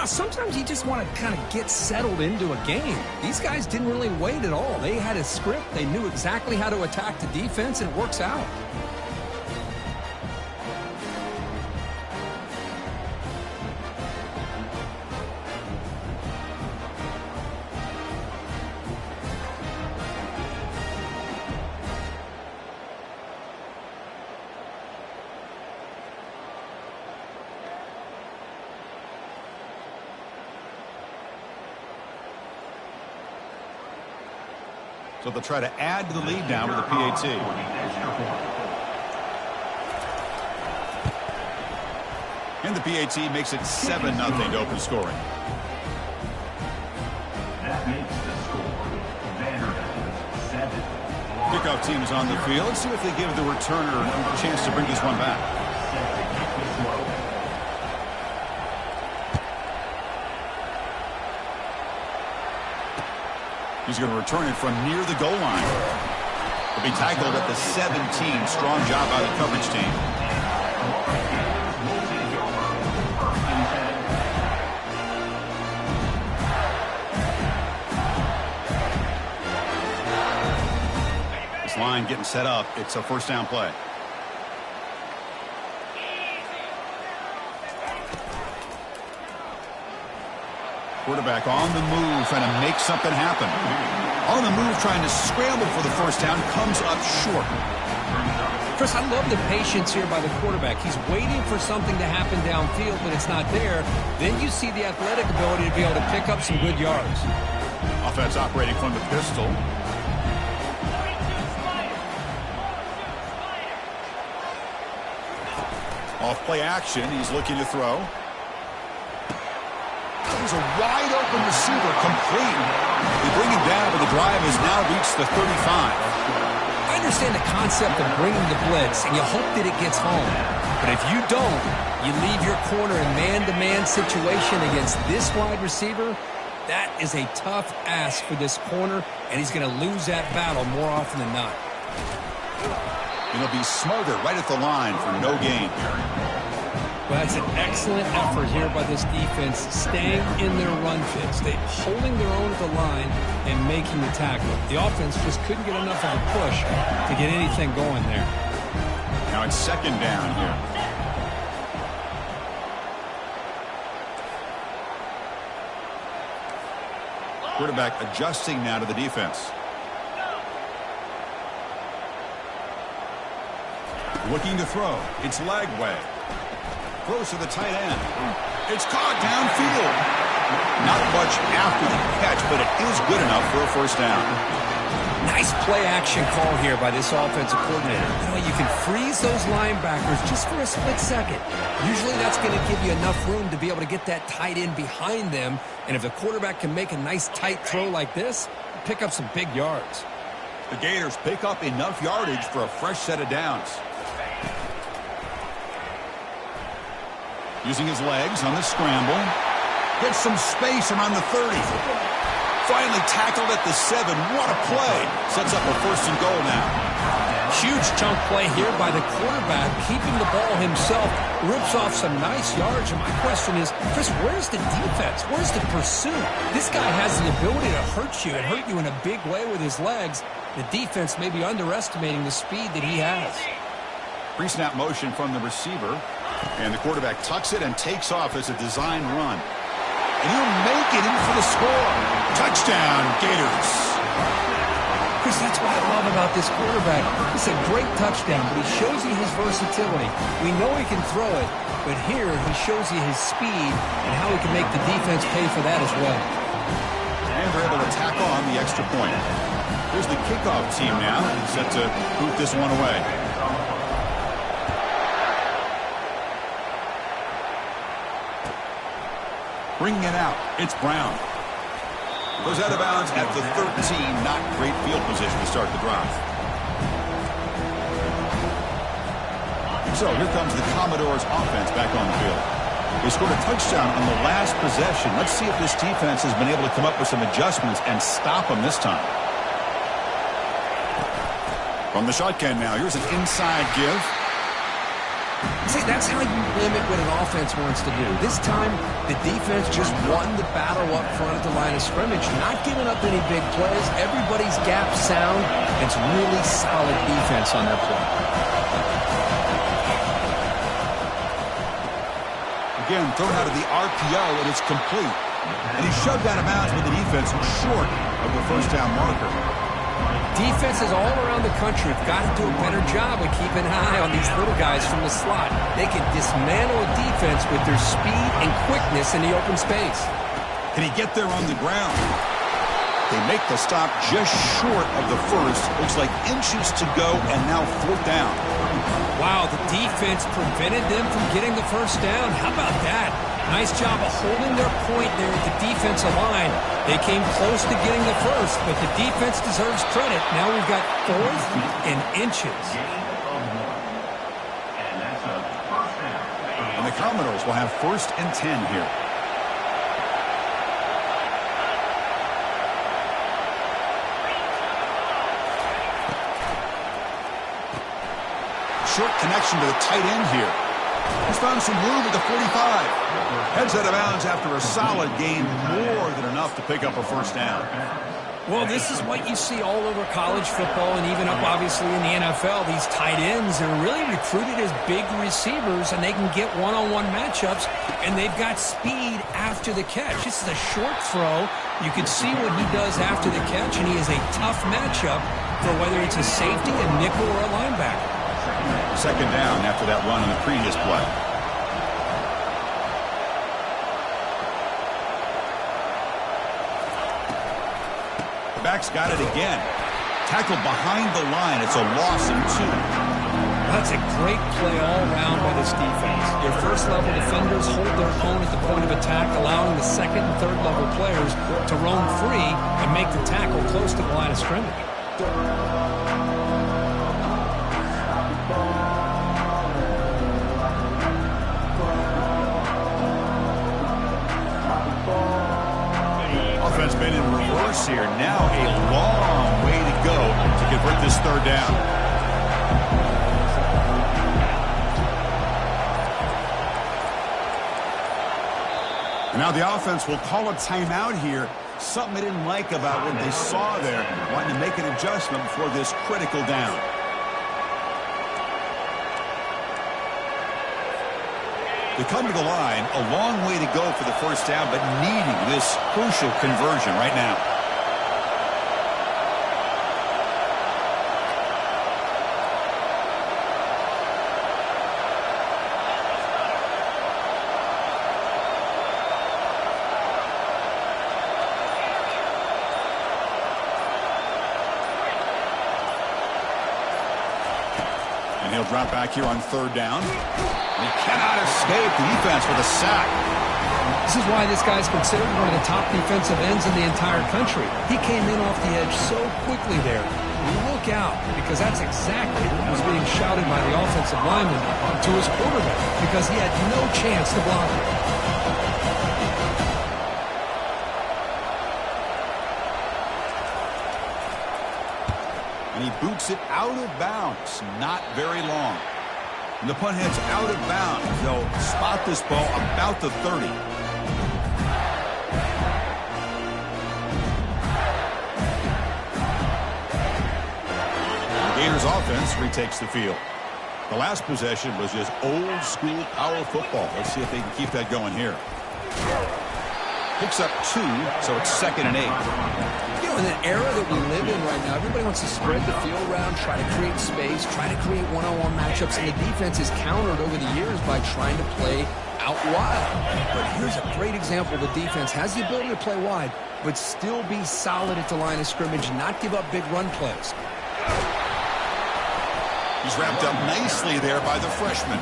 know, sometimes you just want to kind of get settled into a game. These guys didn't really wait at all. They had a script. They knew exactly how to attack the defense, and it works out. So they'll try to add to the lead now with the PAT. And the PAT makes it 7-0 to open scoring. That makes the score Vanderbilt 7. Kickoff team is on the field. Let's see if they give the returner a chance to bring this one back. He's going to return it from near the goal line. He'll be tackled at the 17. Strong job by the coverage team. This line getting set up. It's a first down play. Quarterback on the move, trying to make something happen. On the move, trying to scramble for the first down, comes up short. Chris, I love the patience here by the quarterback. He's waiting for something to happen downfield, but it's not there. Then you see the athletic ability to be able to pick up some good yards. Offense operating from the pistol. Off play action, he's looking to throw. There's a wide-open receiver, complete. They bring him down, but the drive has now reached the 35. I understand the concept of bringing the blitz, and you hope that it gets home. But if you don't, you leave your corner in man-to-man situation against this wide receiver. That is a tough ask for this corner, and he's going to lose that battle more often than not. It'll be smothered right at the line for no gain. Well, that's an excellent effort here by this defense, staying in their run fits. They're holding their own at the line and making the tackle. The offense just couldn't get enough of a push to get anything going there. Now it's second down here. Quarterback adjusting now to the defense. Looking to throw. It's Lagway. Close to the tight end. It's caught downfield. Not much after the catch, but it is good enough for a first down. Nice play action call here by this offensive coordinator. You know, you can freeze those linebackers just for a split second. Usually that's going to give you enough room to be able to get that tight end behind them. And if the quarterback can make a nice tight throw like this, pick up some big yards. The Gators pick up enough yardage for a fresh set of downs. Using his legs on the scramble. Gets some space around the 30. Finally tackled at the 7. What a play. Sets up a first and goal now. Huge chunk play here by the quarterback. Keeping the ball himself. Rips off some nice yards. And my question is, Chris, where's the defense? Where's the pursuit? This guy has the ability to hurt you and hurt you in a big way with his legs. The defense may be underestimating the speed that he has. Pre-snap motion from the receiver. And the quarterback tucks it and takes off as a design run. And he'll make it in for the score. Touchdown, Gators. Chris, that's what I love about this quarterback. It's a great touchdown, but he shows you his versatility. We know he can throw it, but here he shows you his speed and how he can make the defense pay for that as well. And they're able to tack on the extra point. Here's the kickoff team now, set to boot this one away. Bringing it out, it's Brown. Goes out of bounds at the 13. Not great field position to start the drive. So here comes the Commodores offense back on the field. They scored a touchdown on the last possession. Let's see if this defense has been able to come up with some adjustments and stop them this time. From the shotgun now, here's an inside give. See, that's how you limit what an offense wants to do. This time, the defense just won the battle up front at the line of scrimmage, not giving up any big plays. Everybody's gap sound. It's really solid defense on that play. Again, thrown out of the RPO, and it's complete. And he's shoved out of bounds with the defense short of the first down marker. Defenses all around the country have got to do a better job of keeping an eye on these little guys from the slot. They can dismantle a defense with their speed and quickness in the open space. Can he get there on the ground? They make the stop just short of the first. Looks like inches to go, and now fourth down. Wow, the defense prevented them from getting the first down. How about that? Nice job of holding their point there at the defensive line. They came close to getting the first, but the defense deserves credit. Now we've got fourth and inches. And the Commodores will have first and 10 here. Short connection to the tight end here. He's found some room at the 45. Heads out of bounds after a solid gain, more than enough to pick up a first down. Well, this is what you see all over college football and even up, obviously, in the NFL. These tight ends are really recruited as big receivers, and they can get one-on-one matchups, and they've got speed after the catch. This is a short throw. You can see what he does after the catch, and he is a tough matchup for whether it's a safety, a nickel, or a linebacker. Second down after that run in the previous play. The back's got it again. Tackled behind the line. It's a loss of 2. That's a great play all around by this defense. Your first-level defenders hold their own at the point of attack, allowing the second and third-level players to roam free and make the tackle close to the line of scrimmage. Offense been in reverse here. Now a long way to go to convert this third down. And now the offense will call a timeout here. Something they didn't like about what they saw there. Wanting to make an adjustment before this critical down. They come to the line, a long way to go for the first down, but needing this crucial conversion right now. And he'll drop back here on third down. He cannot escape the defense with a sack. This is why this guy's considered one of the top defensive ends in the entire country. He came in off the edge so quickly there. Look out, because that's exactly what was being shouted by the offensive lineman to his quarterback, because he had no chance to block it. And he boots it out of bounds. Not very long. And the punt heads out of bounds. They'll spot this ball about the 30. The Gators offense retakes the field. The last possession was just old school power football. Let's see if they can keep that going here. Picks up 2, so it's 2nd and 8. You know, in an era that we live in right now, everybody wants to spread the field around, try to create space, try to create one-on-one matchups, and the defense is countered over the years by trying to play out wide. But here's a great example. The defense has the ability to play wide, but still be solid at the line of scrimmage, not give up big run plays. He's wrapped up nicely there by the freshman.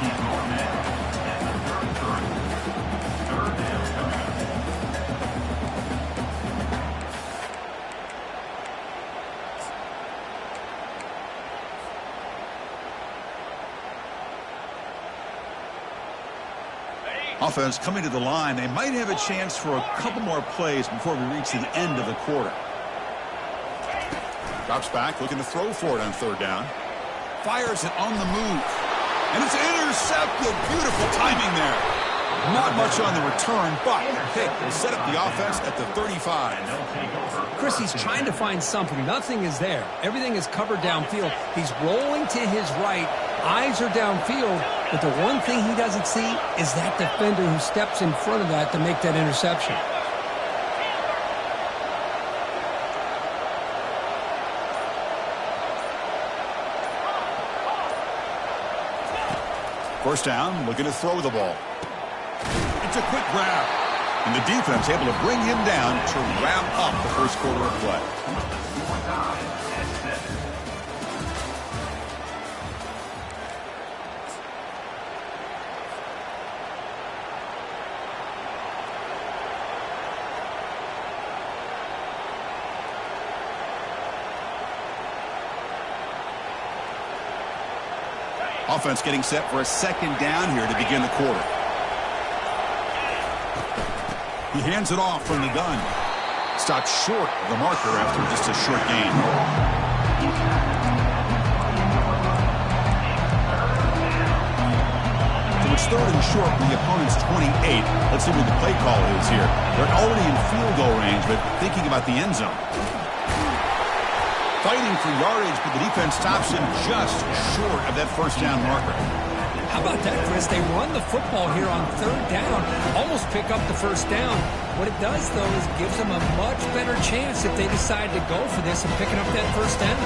Offense coming to the line. They might have a chance for a couple more plays before we reach the end of the quarter. Drops back, looking to throw for it on third down. Fires it on the move. And it's intercepted. Beautiful timing there. Not much on the return, but pick will set up the offense at the 35. Chris, he's trying to find something. Nothing is there. Everything is covered downfield. He's rolling to his right. Eyes are downfield. But the one thing he doesn't see is that defender who steps in front of that to make that interception. First down, looking to throw the ball. It's a quick grab. And the defense able to bring him down to wrap up the first quarter of play. Offense getting set for a second down here to begin the quarter. He hands it off from the gun. Stopped short of the marker after just a short gain. So it's third and short from the opponent's 28. Let's see what the play call is here. They're already in field goal range, but thinking about the end zone. Fighting for yardage, but the defense stops him just short of that first down marker. How about that, Chris? They run the football here on third down, almost pick up the first down. What it does, though, is gives them a much better chance if they decide to go for this and picking up that first down.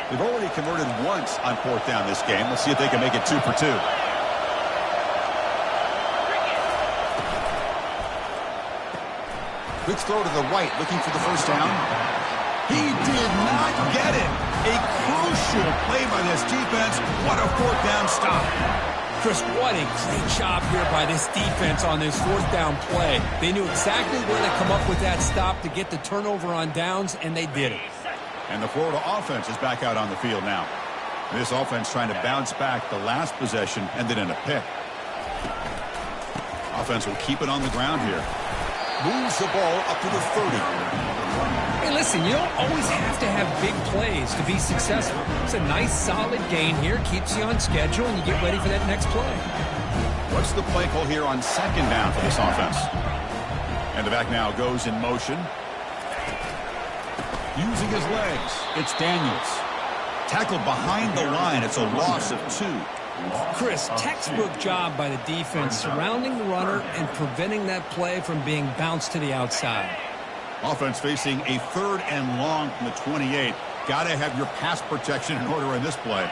They've already converted once on fourth down this game. Let's see if they can make it 2 for 2. Quick throw to the right, looking for the first down. He did not get it. A crucial play by this defense. What a fourth down stop. Chris, what a great job here by this defense on this fourth down play. They knew exactly where to come up with that stop to get the turnover on downs, and they did it. And the Florida offense is back out on the field now. This offense trying to bounce back. The last possession ended in a pick. Offense will keep it on the ground here. Moves the ball up to the 30. Hey, listen, you don't always have to have big plays to be successful. It's a nice, solid gain here. Keeps you on schedule, and you get ready for that next play. What's the play call here on second down for this offense? And the back now goes in motion. Using his legs, it's Daniels. Tackled behind the line. It's a loss of 2. Chris, textbook job by the defense surrounding the runner and preventing that play from being bounced to the outside. Offense facing a third and long from the 28. Got to have your pass protection in order in this play.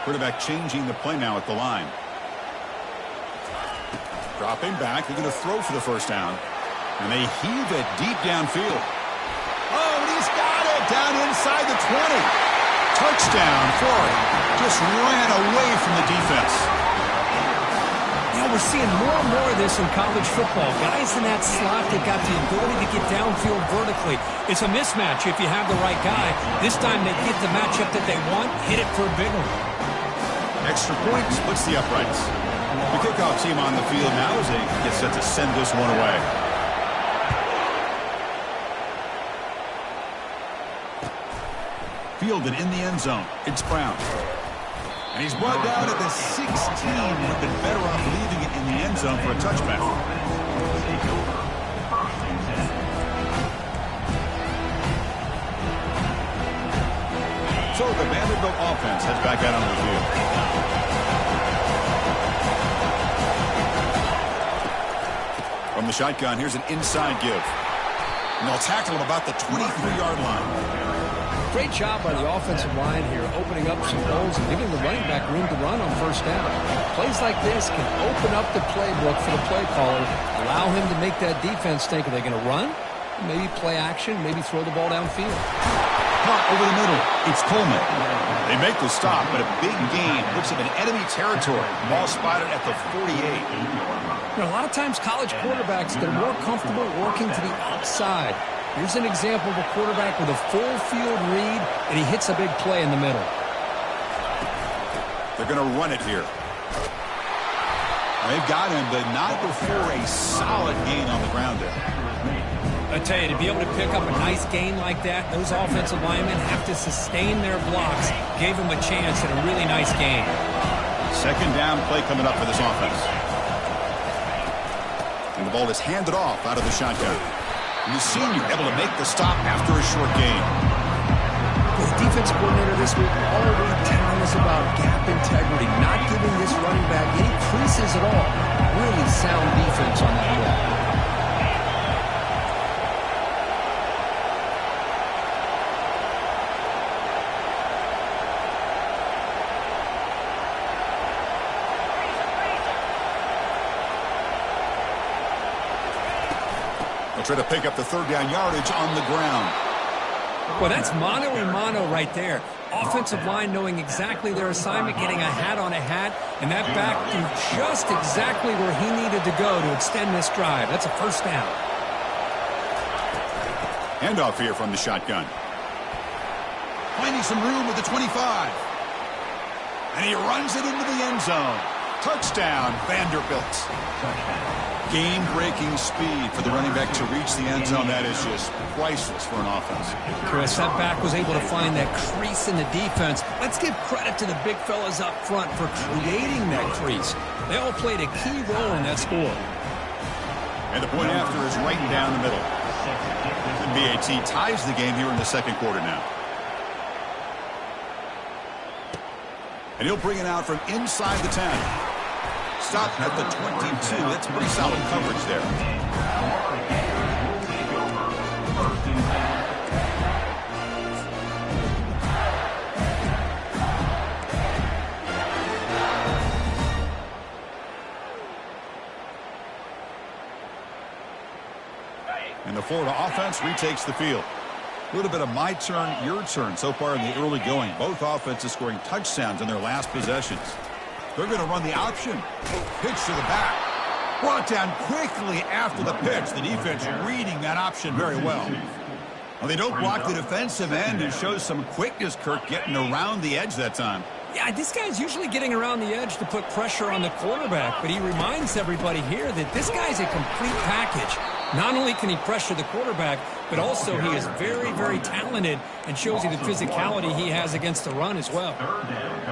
Quarterback changing the play now at the line. Dropping back. They're going to throw for the first down. And they heave it deep downfield. Oh, and he's got it down inside the 20. Touchdown, Florida. Just ran away from the defense. You know, we're seeing more and more of this in college football. Guys in that slot that got the ability to get downfield vertically. It's a mismatch if you have the right guy. This time they get the matchup that they want, hit it for a big one. Extra point splits the uprights. The kickoff team on the field now as they get set to send this one away. Fielded in the end zone. It's Brown. And he's brought down at the 16. Would have been better off leaving it in the end zone for a touchback. So the Vanderbilt offense heads back out on the field. From the shotgun, here's an inside give. And they'll tackle him about the 23-yard line. Great job by the offensive line here, opening up some holes and giving the running back room to run on first down. Plays like this can open up the playbook for the play caller, allow him to make that defense think, are they going to run? Maybe play action, maybe throw the ball downfield. Caught over the middle. It's Coleman. They make the stop, but a big gain puts him in enemy territory. Ball spotted at the 48. You know, a lot of times college quarterbacks, they're more comfortable working to the outside. Here's an example of a quarterback with a full field read, and he hits a big play in the middle. They're going to run it here. They've got him, but not before a solid gain on the ground there. I tell you, to be able to pick up a nice gain like that, those offensive linemen have to sustain their blocks. Gave them a chance at a really nice game. Second down play coming up for this offense. And the ball is handed off out of the shotgun. And the senior able to make the stop after a short gain. The defense coordinator this week already telling us about gap integrity, not giving this running back any creases at all. Really sound defense on that ball. Try to pick up the third down yardage on the ground. Well, that's mano-a-mano right there. Offensive line knowing exactly their assignment, getting a hat on a hat, and that back threw just exactly where he needed to go to extend this drive. That's a first down. Handoff here from the shotgun. Finding some room with the 25. And he runs it into the end zone. Touchdown, Vanderbilt. Game-breaking speed for the running back to reach the end zone. That is just priceless for an offense. Chris, that back was able to find that crease in the defense. Let's give credit to the big fellas up front for creating that crease. They all played a key role in that score. And the point after is right down the middle. The BAT ties the game here in the second quarter now. And he'll bring it out from inside the 10. Stop at the 22. That's pretty solid coverage there. And the Florida offense retakes the field. A little bit of my turn, your turn so far in the early going. Both offenses scoring touchdowns in their last possessions. They're going to run the option. Pitch to the back. Brought down quickly after the pitch. The defense reading that option very well. Well, they don't block the defensive end and shows some quickness, Kirk, getting around the edge that time. Yeah, this guy's usually getting around the edge to put pressure on the quarterback, but he reminds everybody here that this guy's a complete package. Not only can he pressure the quarterback, but also he is very, very talented and shows you the physicality he has against the run as well.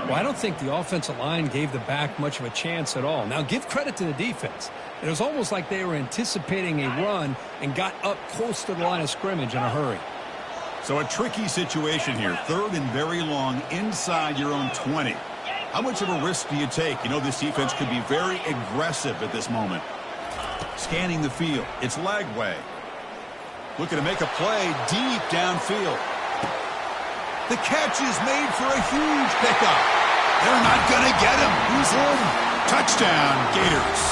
Well, I don't think the offensive line gave the back much of a chance at all. Now, give credit to the defense. It was almost like they were anticipating a run and got up close to the line of scrimmage in a hurry. So a tricky situation here. Third and very long inside your own 20. How much of a risk do you take? You know this defense could be very aggressive at this moment. Scanning the field. It's leg way. Looking to make a play deep downfield. The catch is made for a huge pickup. They're not going to get him. He's in. Touchdown, Gators.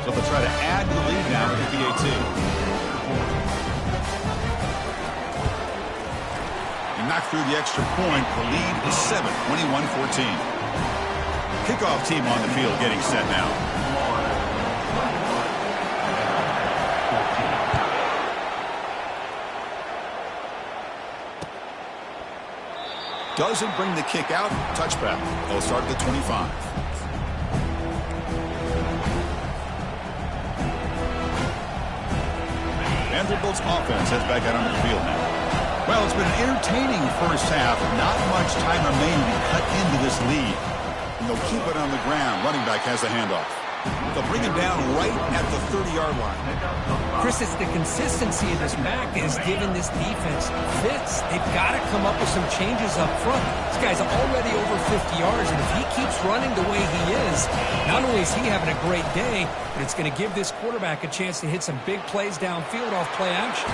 So they'll try to add to the lead now with the PAT. Knocked through the extra point. The lead is 7, 21-14. Kickoff team on the field getting set now. Doesn't bring the kick out. Touchback. They'll start at the 25. Vanderbilt's offense heads back out onto the field now. Well, it's been an entertaining first half. Not much time remaining to cut into this lead. And they'll keep it on the ground. Running back has the handoff. They'll bring him down right at the 30-yard line. Chris, it's the consistency of this back that has given this defense fits. They've got to come up with some changes up front. This guy's already over 50 yards, and if he keeps running the way he is, not only is he having a great day, but it's going to give this quarterback a chance to hit some big plays downfield off play action.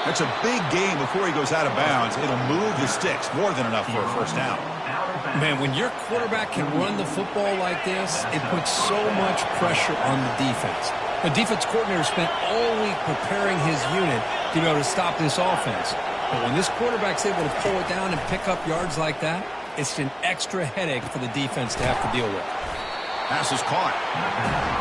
That's a big game before he goes out of bounds. It'll move the sticks more than enough for a first down. Man, when your quarterback can run the football like this, it puts so much pressure on the defense. The defense coordinator spent all week preparing his unit to be able to stop this offense. But when this quarterback's able to pull it down and pick up yards like that, it's an extra headache for the defense to have to deal with. Pass is caught.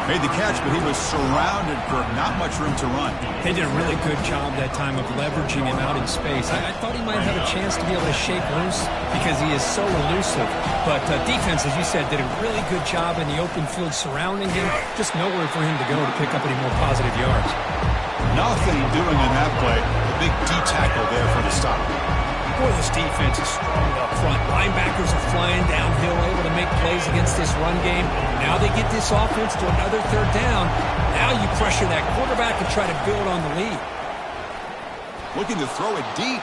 Made the catch, but he was surrounded for not much room to run. They did a really good job that time of leveraging him out in space. I thought he might have a chance to be able to shake loose because he is so elusive. But defense, as you said, did a really good job in the open field surrounding him. Just nowhere for him to go to pick up any more positive yards. Nothing doing in that play. A big D tackle there for the stop. Boy, this defense is strong up front. Linebackers are flying downhill, able to make plays against this run game. Now they get this offense to another third down. Now you pressure that quarterback and try to build on the lead. Looking to throw it deep.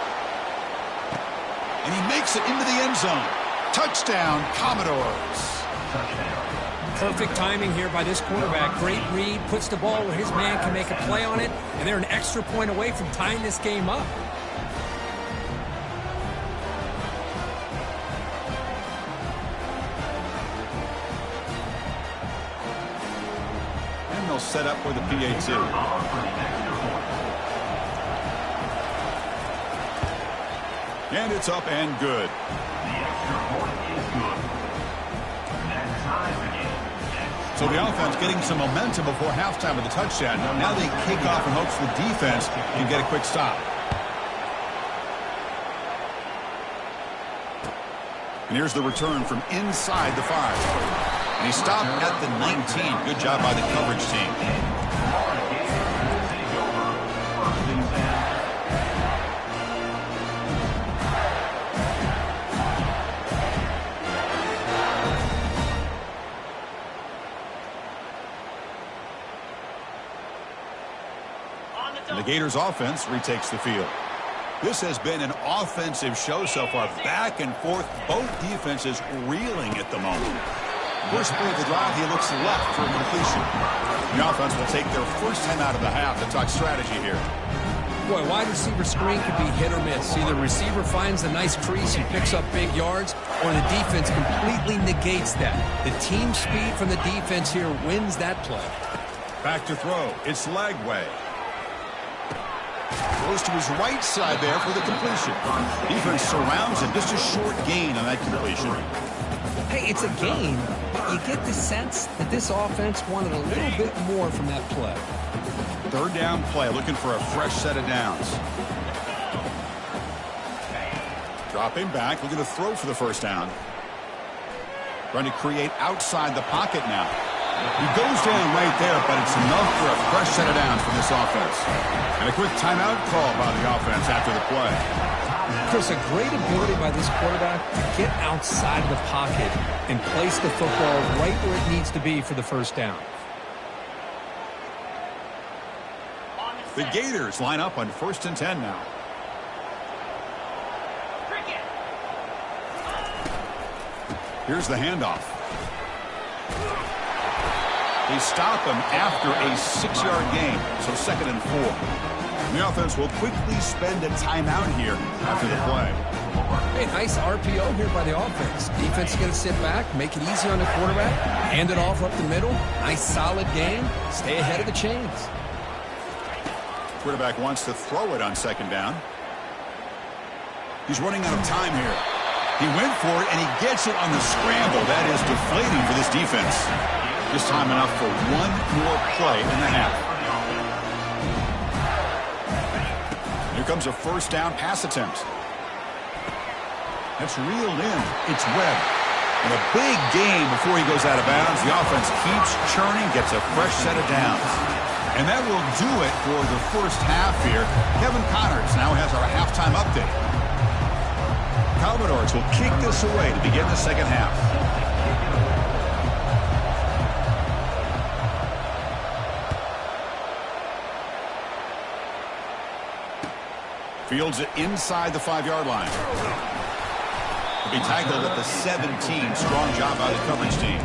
And he makes it into the end zone. Touchdown, Commodores. Perfect timing here by this quarterback. Great read, puts the ball where his man can make a play on it, and they're an extra point away from tying this game up. Set up for the PAT. And it's up and good. So the offense getting some momentum before halftime with the touchdown. Now they kick off in hopes the defense can get a quick stop. And here's the return from inside the 5. And he stopped at the 19. Good job by the coverage team. And the Gators offense retakes the field. This has been an offensive show so far. Back and forth, both defenses reeling at the moment. First play of the drive, he looks left for completion. The offense will take their first time out of the half to talk strategy here. Boy, wide receiver screen could be hit or miss. Either receiver finds a nice crease and picks up big yards, or the defense completely negates that. The team speed from the defense here wins that play. Back to throw. It's Lagway. Goes to his right side there for the completion. Defense surrounds him. Just a short gain on that completion. Hey, it's a gain, but you get the sense that this offense wanted a little bit more from that play. Third down play, looking for a fresh set of downs. Dropping back, looking to throw for the first down. Trying to create outside the pocket now. He goes down right there, but it's enough for a fresh set of downs from this offense. And a quick timeout call by the offense after the play. Chris, a great ability by this quarterback to get outside of the pocket and place the football right where it needs to be for the first down. The Gators line up on 1st and 10 now. Here's the handoff. They stop him after a 6-yard gain, so 2nd and 4. The offense will quickly spend a timeout here after the play. Hey, nice RPO here by the offense. Defense is going to sit back, make it easy on the quarterback, hand it off up the middle. Nice solid game. Stay ahead of the chains. Quarterback wants to throw it on 2nd down. He's running out of time here. He went for it, and he gets it on the scramble. That is deflating for this defense. Just time enough for one more play in the half. Here comes a first down pass attempt. That's reeled in. It's Webb. And a big gain before he goes out of bounds. The offense keeps churning, gets a fresh set of downs. And that will do it for the first half here. Kevin Connors now has our halftime update. Commodores will kick this away to begin the second half. Fields it inside the 5-yard line. He'll be tackled at the 17. Strong job by the coverage team.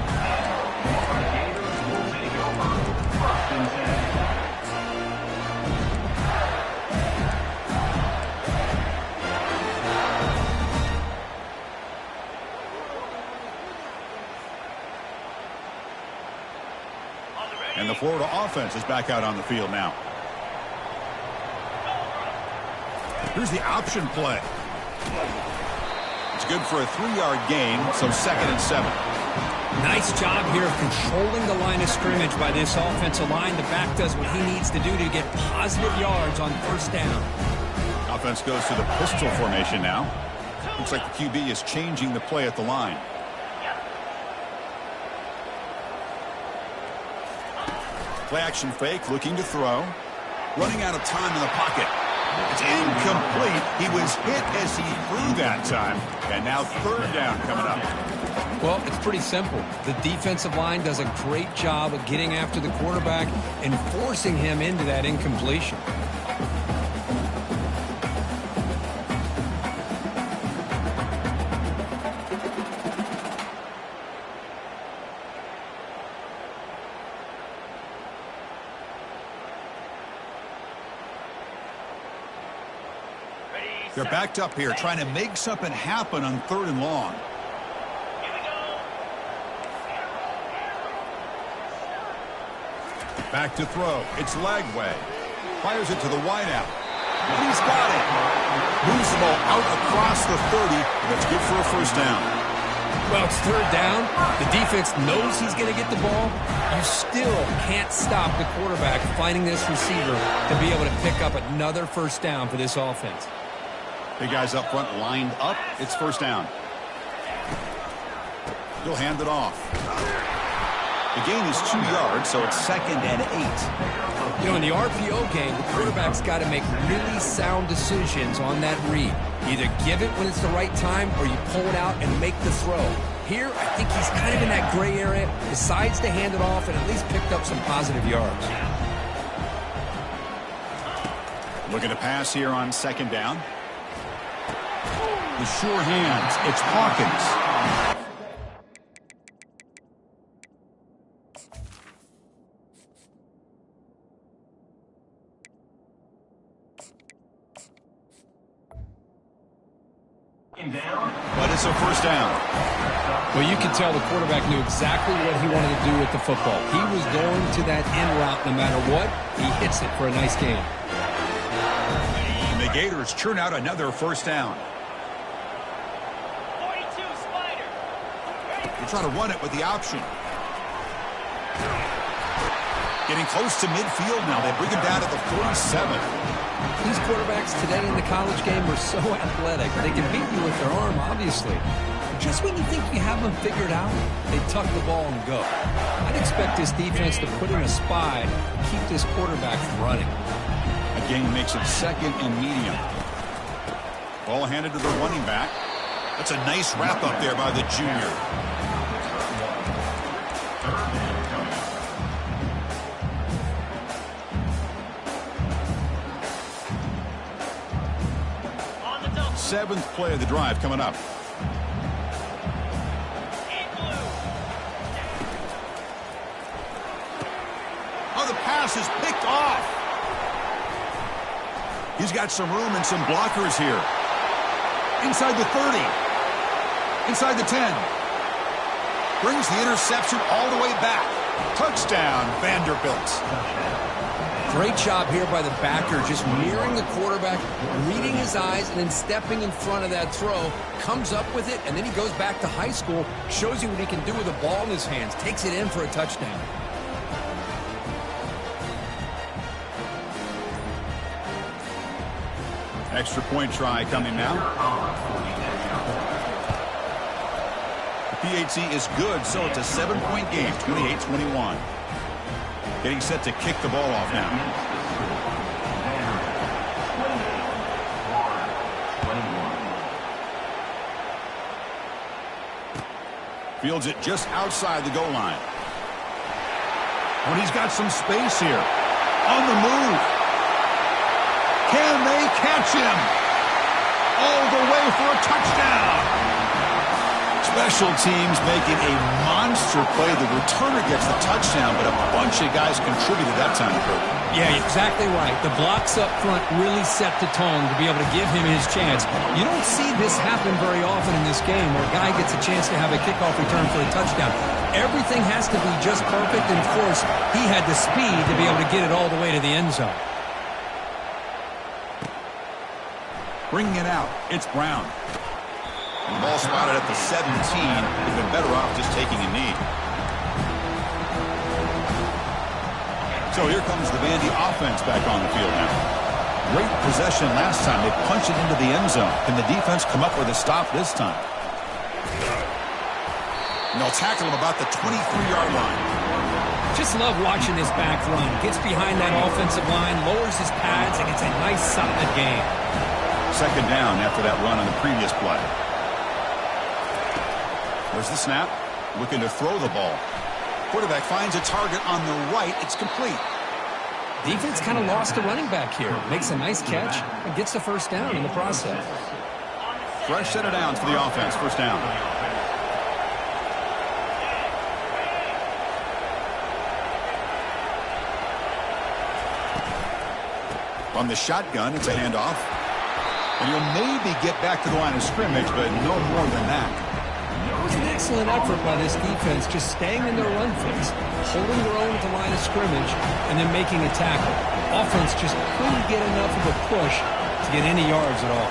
And the Florida offense is back out on the field now. Here's the option play. It's good for a 3-yard gain, so 2nd and 7. Nice job here of controlling the line of scrimmage by this offensive line. The back does what he needs to do to get positive yards on first down. Offense goes to the pistol formation now. Looks like the QB is changing the play at the line. Play action fake, looking to throw. Running out of time in the pocket. It's incomplete. He was hit as he threw that time. And now third down coming up. Well, it's pretty simple. The defensive line does a great job of getting after the quarterback and forcing him into that incompletion. They're backed up here, trying to make something happen on 3rd and long. Back to throw. It's Lagway. Fires it to the wideout. And he's got it. Moves the ball out across the 30. That's good for a first down. Well, it's 3rd down. The defense knows he's going to get the ball. You still can't stop the quarterback finding this receiver to be able to pick up another first down for this offense. Big guys up front lined up. It's first down. He'll hand it off. The gain is 2 yards, so it's 2nd and 8. You know, in the RPO game, the quarterback's got to make really sound decisions on that read. Either give it when it's the right time or you pull it out and make the throw. Here, I think he's kind of in that gray area, decides to hand it off and at least picked up some positive yards. Looking to pass here on 2nd down. The sure hands. It's Hawkins. But it's a first down. Well, you can tell the quarterback knew exactly what he wanted to do with the football. He was going to that in route no matter what. He hits it for a nice gain. And the Gators churn out another first down. They try to run it with the option. Getting close to midfield now. They bring him down at the 47. These quarterbacks today in the college game are so athletic. They can beat you with their arm, obviously. Just when you think you have them figured out, they tuck the ball and go. I'd expect this defense to put in a spy and keep this quarterback running. A gain makes it 2nd and medium. Ball handed to the running back. That's a nice wrap up there by the junior. Seventh play of the drive coming up. Oh, the pass is picked off. He's got some room and some blockers here. Inside the 30. Inside the 10. Brings the interception all the way back. Touchdown, Vanderbilt. Great job here by the backer, just mirroring the quarterback, reading his eyes, and then stepping in front of that throw. Comes up with it, and then he goes back to high school, shows you what he can do with the ball in his hands, takes it in for a touchdown. Extra point try coming now. The PAT is good, so it's a 7-point game, 28-21. Getting set to kick the ball off now. Fields it just outside the goal line. When he's got some space here. On the move. Can they catch him? All the way for a touchdown. Special teams making a monster play. The returner gets the touchdown, but a bunch of guys contributed that time, Kurt. Yeah, exactly right. The blocks up front really set the tone to be able to give him his chance. You don't see this happen very often in this game where a guy gets a chance to have a kickoff return for a touchdown. Everything has to be just perfect, and of course, he had the speed to be able to get it all the way to the end zone. Bringing it out, it's Brown. The ball spotted at the 17. They've been better off just taking a knee. So here comes the Vandy offense back on the field now. Great possession last time. They punched it into the end zone. Can the defense come up with a stop this time? And they'll tackle him about the 23-yard line. Just love watching this back run. Gets behind that offensive line, lowers his pads, and it's a nice, solid game. Second down after that run on the previous play. There's the snap. Looking to throw the ball. Quarterback finds a target on the right. It's complete. Defense kind of lost the running back here. Makes a nice catch and gets the first down in the process. Fresh set of downs for the offense. First down. On the shotgun, it's a handoff. And he'll maybe get back to the line of scrimmage, but no more than that. It was an excellent effort by this defense, just staying in their run phase, holding their own at the line of scrimmage, and then making a tackle. Offense just couldn't get enough of a push to get any yards at all.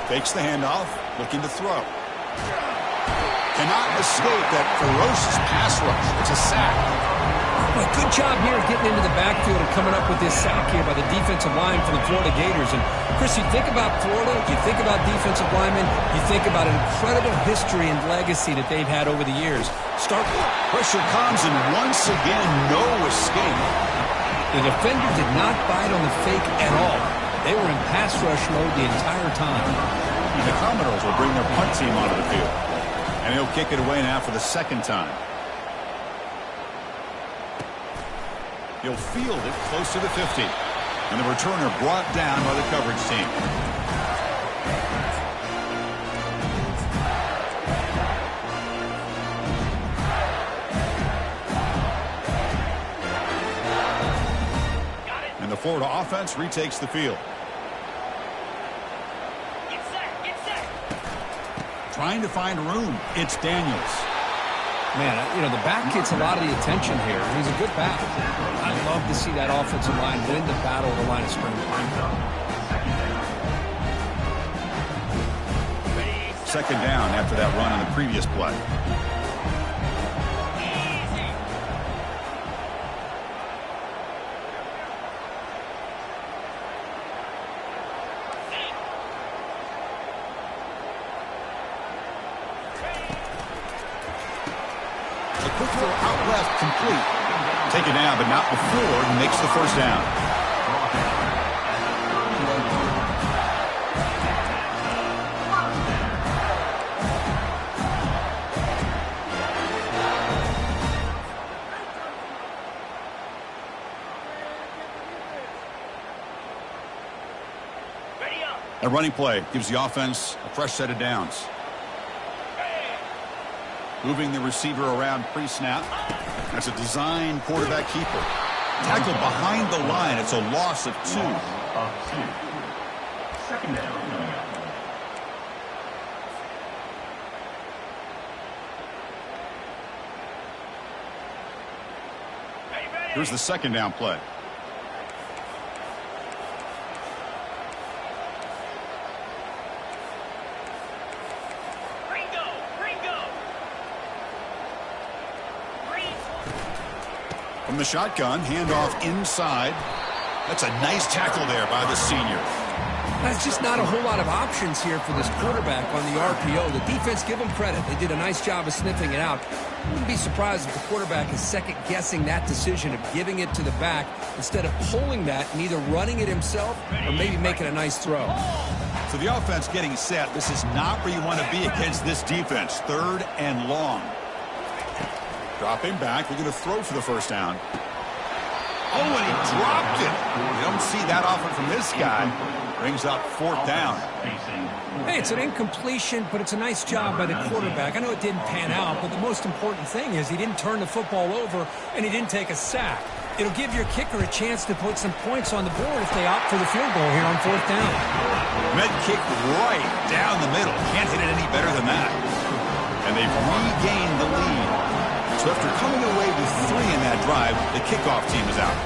Fakes the handoff, looking to throw. Cannot escape that ferocious pass rush. It's a sack. Well, good job here getting into the backfield and coming up with this sack here by the defensive line for the Florida Gators. And, Chris, you think about Florida, you think about defensive linemen, you think about an incredible history and legacy that they've had over the years. Pressure comes, and once again, no escape. The defender did not bite on the fake at all. They were in pass rush mode the entire time. And the Commodores will bring their punt team onto the field. And he'll kick it away now for the second time. He'll field it close to the 50. And the returner brought down by the coverage team. And the Florida offense retakes the field. Get set. Trying to find room. It's Daniels. Man, you know, the back gets a lot of the attention here. He's a good back. I love to see that offensive line win the battle of the line of scrimmage. Second down after that run on the previous play. Quick throw out left, complete. Taken down, but not before he makes the first down. A running play gives the offense a fresh set of downs. Moving the receiver around pre-snap. That's a design quarterback keeper. Tackle behind the line. It's a loss of 2. Second down. Here's the second down play. From the shotgun, handoff inside. That's a nice tackle there by the senior. There's just not a whole lot of options here for this quarterback on the RPO. The defense, give them credit. They did a nice job of sniffing it out. I wouldn't be surprised if the quarterback is second-guessing that decision of giving it to the back instead of pulling that and either running it himself or maybe making a nice throw. So the offense getting set. This is not where you want to be against this defense. Third and long. Dropping back. We're going to throw for the first down. Oh, and he dropped it. You don't see that often from this guy. Brings up fourth down. Hey, it's an incompletion, but it's a nice job by the quarterback. I know it didn't pan out, but the most important thing is he didn't turn the football over and he didn't take a sack. It'll give your kicker a chance to put some points on the board if they opt for the field goal here on fourth down. Med kick right down the middle. Can't hit it any better than that. And they've regained the lead. So after coming away with 3 in that drive, the kickoff team is out.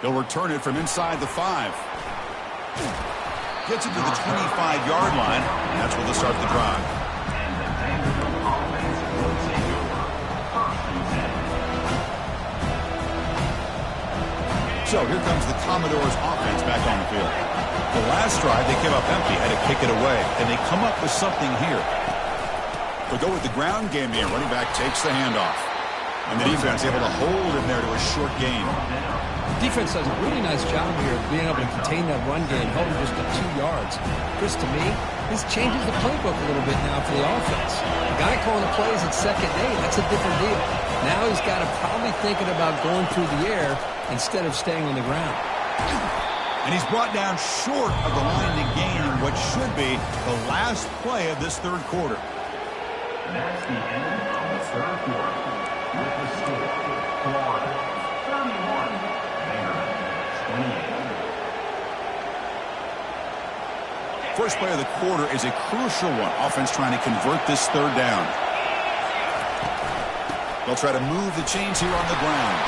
He'll return it from inside the 5. Gets it to the 25-yard line, and that's where they'll start the drive. So here comes the Commodores offense back on the field. The last drive they came up empty, had to kick it away, and they come up with something here. They'll go with the ground game here. Running back takes the handoff. And the defense able to hold him there to a short gain. Defense does a really nice job here of being able to contain that run game, held him just at 2 yards. Chris, to me, this changes the playbook a little bit now for the offense. The guy calling the plays at 2nd and 8, that's a different deal. Now he's got to probably thinking about going through the air instead of staying on the ground. And he's brought down short of the line to gain in what should be the last play of this 3rd quarter. That's the end of the 3rd quarter. With the score, Florida 31, Vanderbilt 28. First play of the quarter is a crucial one. Offense trying to convert this 3rd down. They'll try to move the chains here on the ground.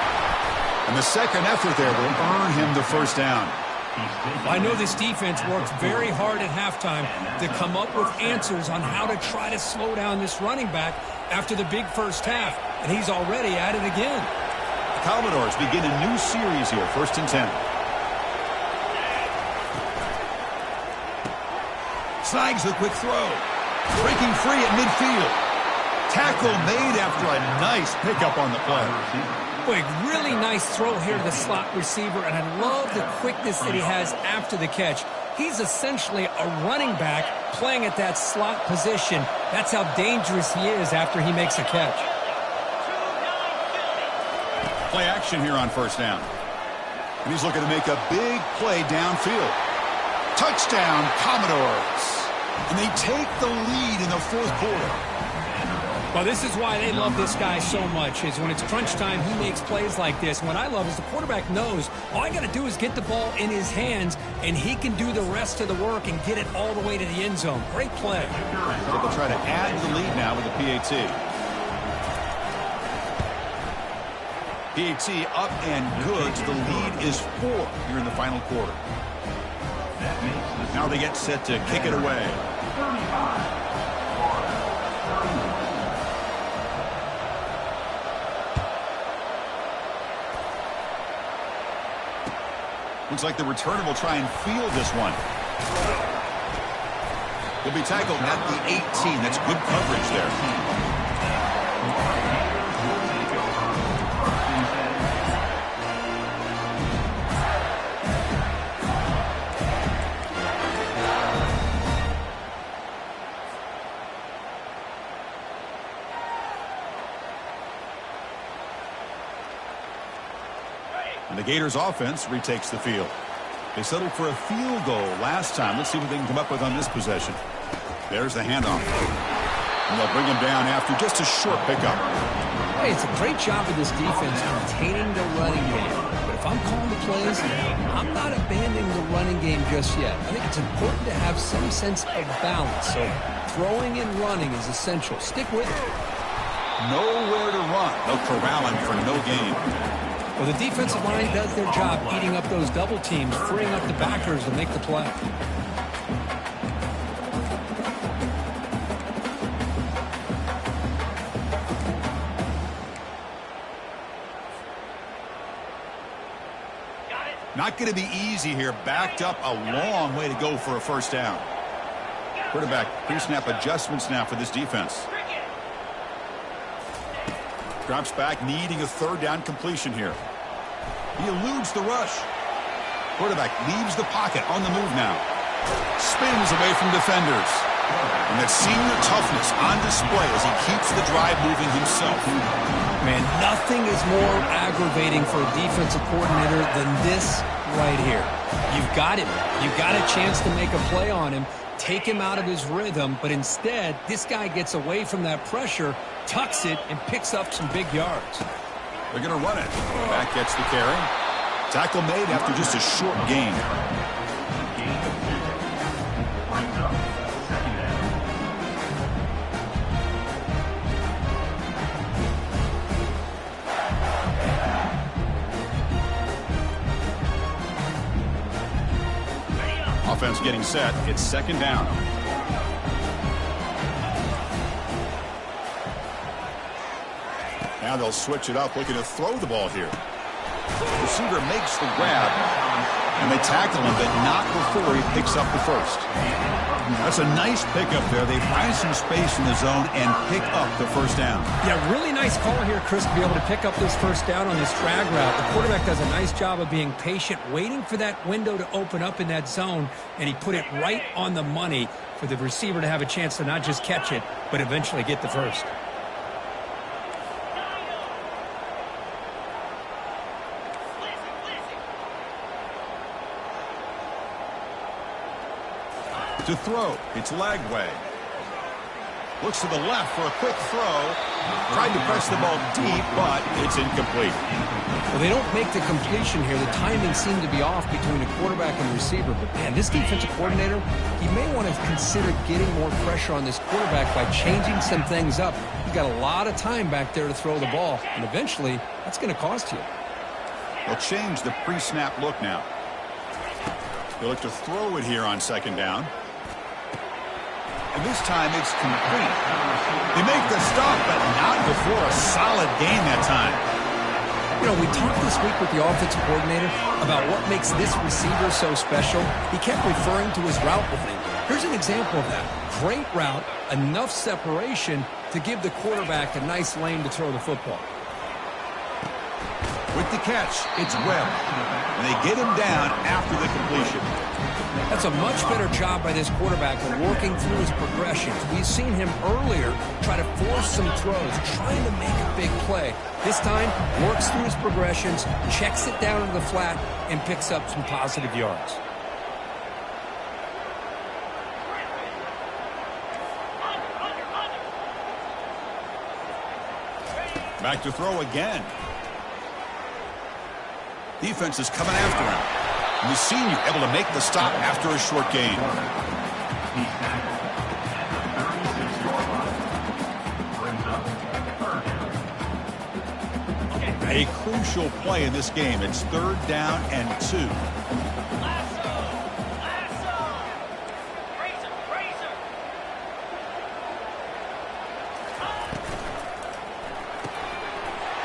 And the second effort there will earn him the 1st down. I know this defense worked very hard at halftime to come up with answers on how to try to slow down this running back after the big first half, and he's already at it again. The Commodores begin a new series here, 1st and 10. Snags the quick throw. Breaking free at midfield. Tackle made after a nice pickup on the play. Boy, really nice throw here to the slot receiver, and I love the quickness that he has after the catch. He's essentially a running back playing at that slot position. That's how dangerous he is after he makes a catch. Play action here on 1st down. And he's looking to make a big play downfield. Touchdown, Commodores. And they take the lead in the 4th quarter. Well, this is why they love this guy so much, is when it's crunch time, he makes plays like this. And what I love is the quarterback knows all I got to do is get the ball in his hands, and he can do the rest of the work and get it all the way to the end zone. Great play. So they'll try to add to the lead now with the PAT. PAT up and good. The lead is 4 here in the final quarter. Now they get set to kick it away. Looks like the returner will try and field this one. He'll be tackled at the 18. That's good coverage there. And the Gators offense retakes the field. They settled for a field goal last time. Let's see what they can come up with on this possession. There's the handoff. And they'll bring him down after just a short pickup. Hey, it's a great job of this defense containing the running game. But if I'm calling the plays, I'm not abandoning the running game just yet. I think it's important to have some sense of balance. So throwing and running is essential. Stick with it. Nowhere to run. They'll corral him for no gain. Well, the defensive line does their job eating up those double teams, freeing up the backers to make the play. Not going to be easy here. Backed up a long way to go for a 1st down. Quarterback pre-snap adjustments now for this defense. Drops back, needing a 3rd down completion here. He eludes the rush. Quarterback leaves the pocket on the move now. Spins away from defenders. And that senior toughness on display as he keeps the drive moving himself. Man, nothing is more aggravating for a defensive coordinator than this right here. You've got him. You've got a chance to make a play on him, take him out of his rhythm, but instead, this guy gets away from that pressure, tucks it, and picks up some big yards. They're going to run it. Back gets the carry. Tackle made after just a short gain. defense getting set. It's second down. Now they'll switch it up, looking to throw the ball here. The receiver makes the grab, and they tackle him, but not before he picks up the first. That's a nice pickup there. They find some space in the zone and pick up the first down. Yeah, really nice call here, Chris, to be able to pick up this first down on this drag route. The quarterback does a nice job of being patient, waiting for that window to open up in that zone, and he put it right on the money for the receiver to have a chance to not just catch it, but eventually get the first. To throw, it's Lagway. Looks to the left for a quick throw. Tried to press the ball deep, but it's incomplete. Well, they don't make the completion here. The timing seemed to be off between the quarterback and the receiver. But, man, this defensive coordinator, he may want to consider getting more pressure on this quarterback by changing some things up. He's got a lot of time back there to throw the ball, and eventually that's going to cost you. They'll change the pre-snap look now. They look to throw it here on second down. And this time it's complete. They make the stop, but not before a solid gain that time. You know, we talked this week with the offensive coordinator about what makes this receiver so special. He kept referring to his route running. Here's an example of that. Great route, enough separation to give the quarterback a nice lane to throw the football. With the catch, it's Webb. And they get him down after the completion. That's a much better job by this quarterback of working through his progressions. We've seen him earlier try to force some throws, trying to make a big play. This time, works through his progressions, checks it down to the flat, and picks up some positive yards. Back to throw again. Defense is coming after him. And the senior able to make the stop after a short gain. A crucial play in this game. It's third down and 2.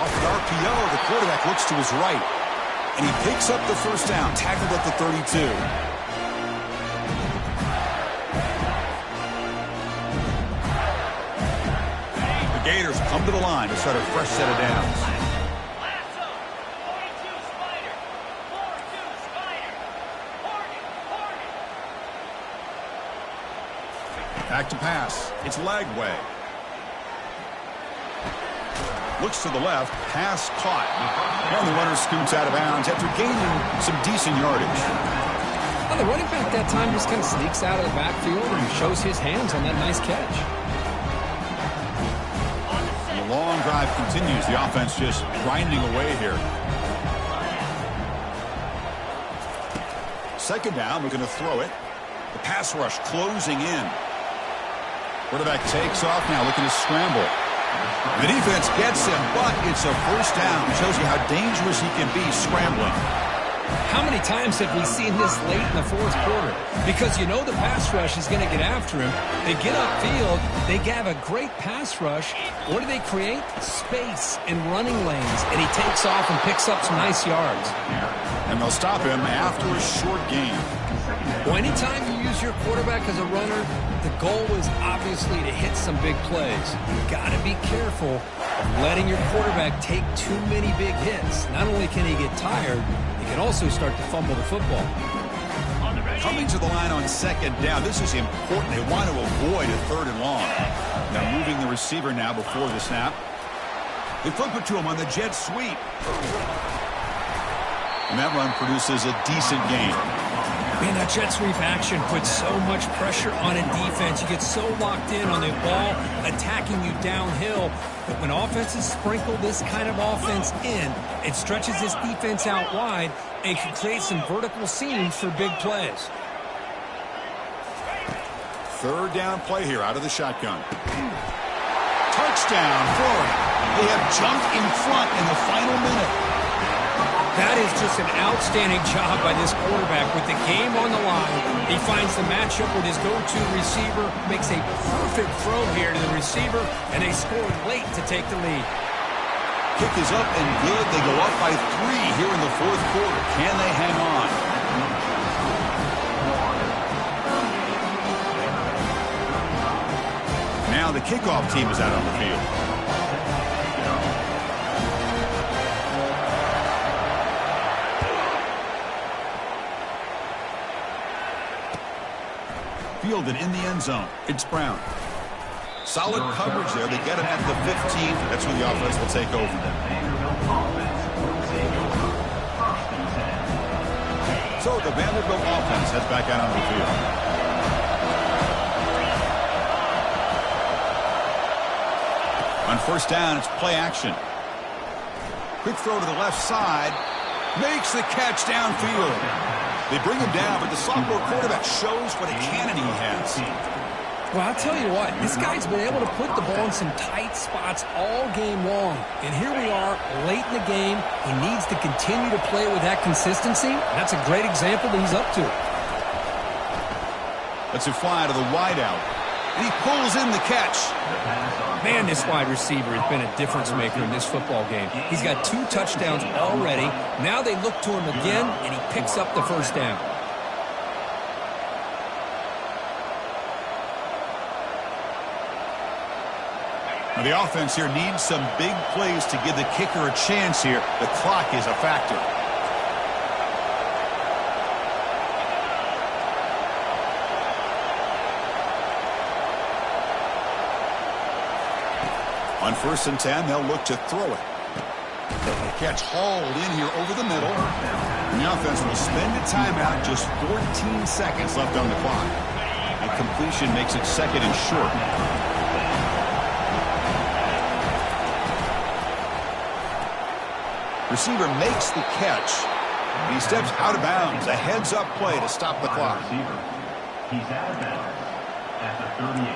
Off the RPO, the quarterback looks to his right. And he picks up the first down, tackled at the 32. The Gators come to the line to start a fresh set of downs. Back to pass. It's Lagway. Looks to the left, pass caught. And the runner scoots out of bounds after gaining some decent yardage. Well, the running back that time just kind of sneaks out of the backfield and shows his hands on that nice catch. And the long drive continues. The offense just grinding away here. Second down, we're going to throw it. The pass rush closing in. Quarterback takes off now, looking to scramble. The defense gets him, but it's a first down. Shows you how dangerous he can be scrambling. How many times have we seen this late in the fourth quarter? Because you know the pass rush is going to get after him. They get upfield. They have a great pass rush. What do they create? Space and running lanes. And he takes off and picks up some nice yards. And they'll stop him after a short gain. Well, anytime you use your quarterback as a runner, the goal is obviously to hit some big plays. You've got to be careful of letting your quarterback take too many big hits. Not only can he get tired, he can also start to fumble the football. Coming to the line on second down, this is important. They want to avoid a third and long. Now moving the receiver now before the snap. They flip it to him on the jet sweep. And that run produces a decent gain. Man, that jet sweep action puts so much pressure on a defense. You get so locked in on the ball attacking you downhill. But when offenses sprinkle this kind of offense in, it stretches this defense out wide and can create some vertical seams for big plays. Third down play here out of the shotgun. Touchdown, Florida. They have jumped in front in the final minute. That is just an outstanding job by this quarterback with the game on the line. He finds the matchup with his go-to receiver, makes a perfect throw here to the receiver, and they score late to take the lead. Kick is up and good. They go up by 3 here in the fourth quarter. Can they hang on? Now the kickoff team is out on the field. Fielded in the end zone. It's Brown. Solid coverage there. They get him at the 15. That's where the offense will take over. So the Vanderbilt offense heads back out on the field. On first down, it's play action. Quick throw to the left side. Makes the catch downfield. They bring him down, but the sophomore quarterback shows what a cannon he has. Well, I'll tell you what, this guy's been able to put the ball in some tight spots all game long. And here we are, late in the game. He needs to continue to play with that consistency. That's a great example that he's up to. Lets it fly to the wideout. And he pulls in the catch. Man, this wide receiver has been a difference maker in this football game. He's got 2 touchdowns already. Now they look to him again, and he picks up the first down. Now the offense here needs some big plays to give the kicker a chance here. The clock is a factor. On first and 10, they'll look to throw it. Catch hauled in here over the middle. And the offense will spend a timeout, just 14 seconds left on the clock. And completion makes it second and short. Receiver makes the catch. He steps out of bounds. A heads-up play to stop the clock. He's out of bounds at the 38.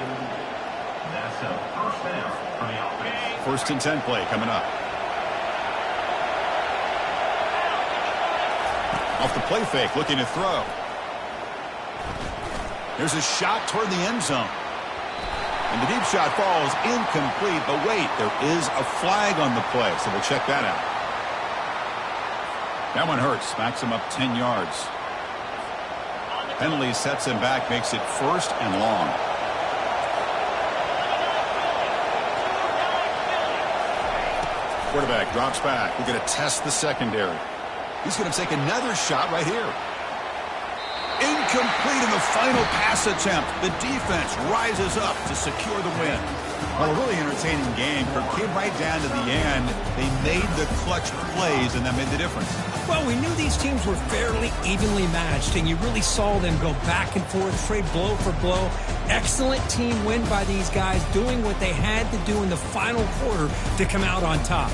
That's a first down for the offense. First and 10 play coming up. Off the play fake, looking to throw. There's a shot toward the end zone. And the deep shot falls incomplete. But wait, there is a flag on the play, so we'll check that out. That one hurts. Smacks him up 10 yards. Penalty sets him back, makes it first and long. Quarterback drops back. We're going to test the secondary. He's going to take another shot right here. Incomplete in the final pass attempt. The defense rises up to secure the win. Well, a really entertaining game. It came right down to the end. They made the clutch plays, and that made the difference. Well, we knew these teams were fairly evenly matched, and you really saw them go back and forth, trade blow for blow. Excellent team win by these guys, doing what they had to do in the final quarter to come out on top.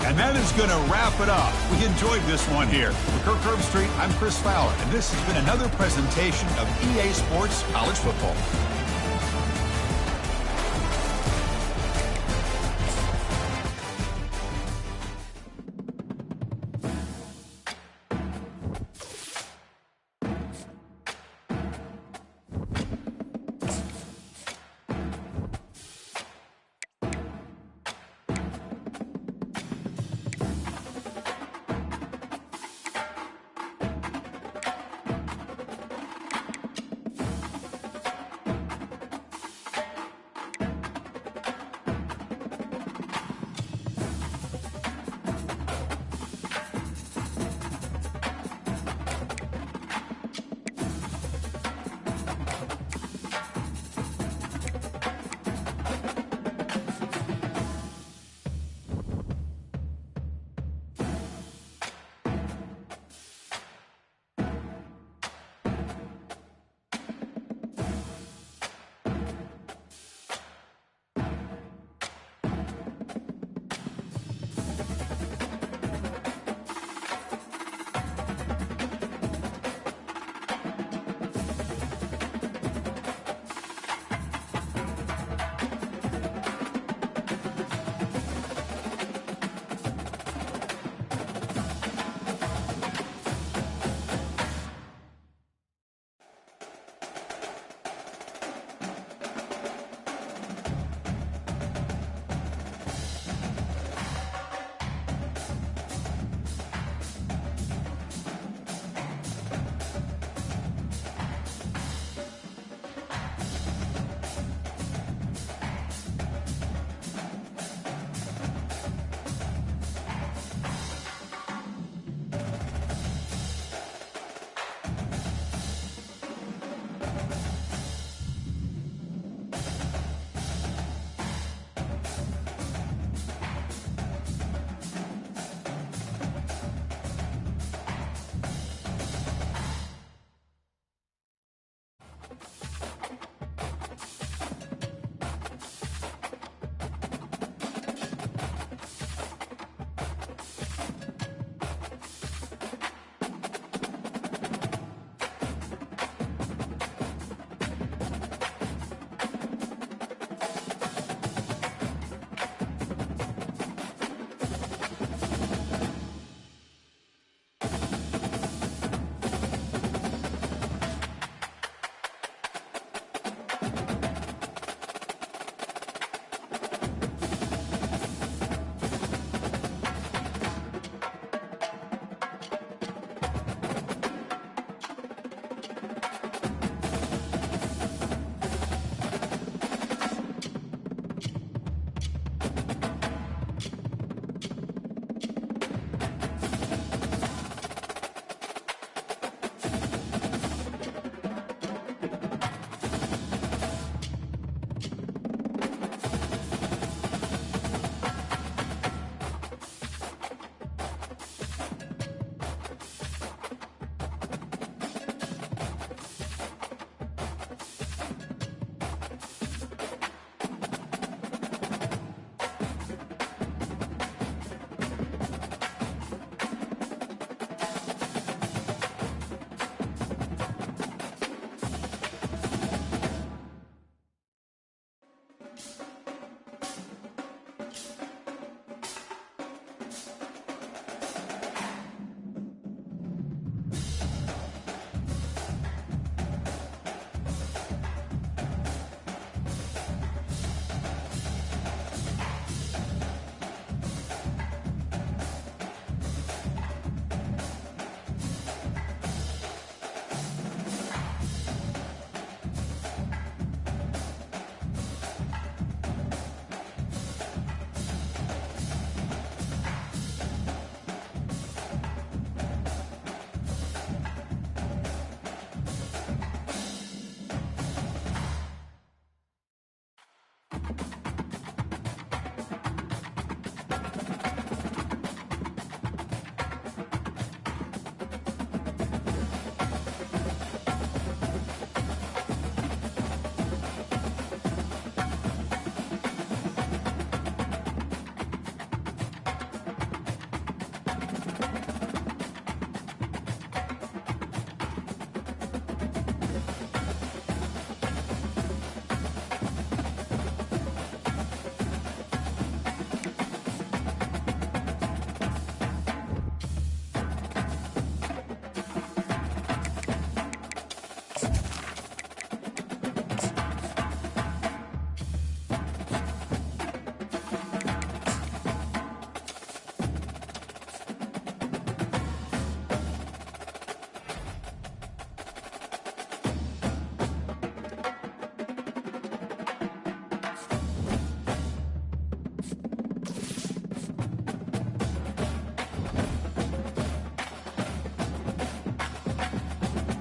And that is going to wrap it up. We enjoyed this one here. For Kirk Herbstreit, I'm Chris Fowler, and this has been another presentation of EA Sports College Football.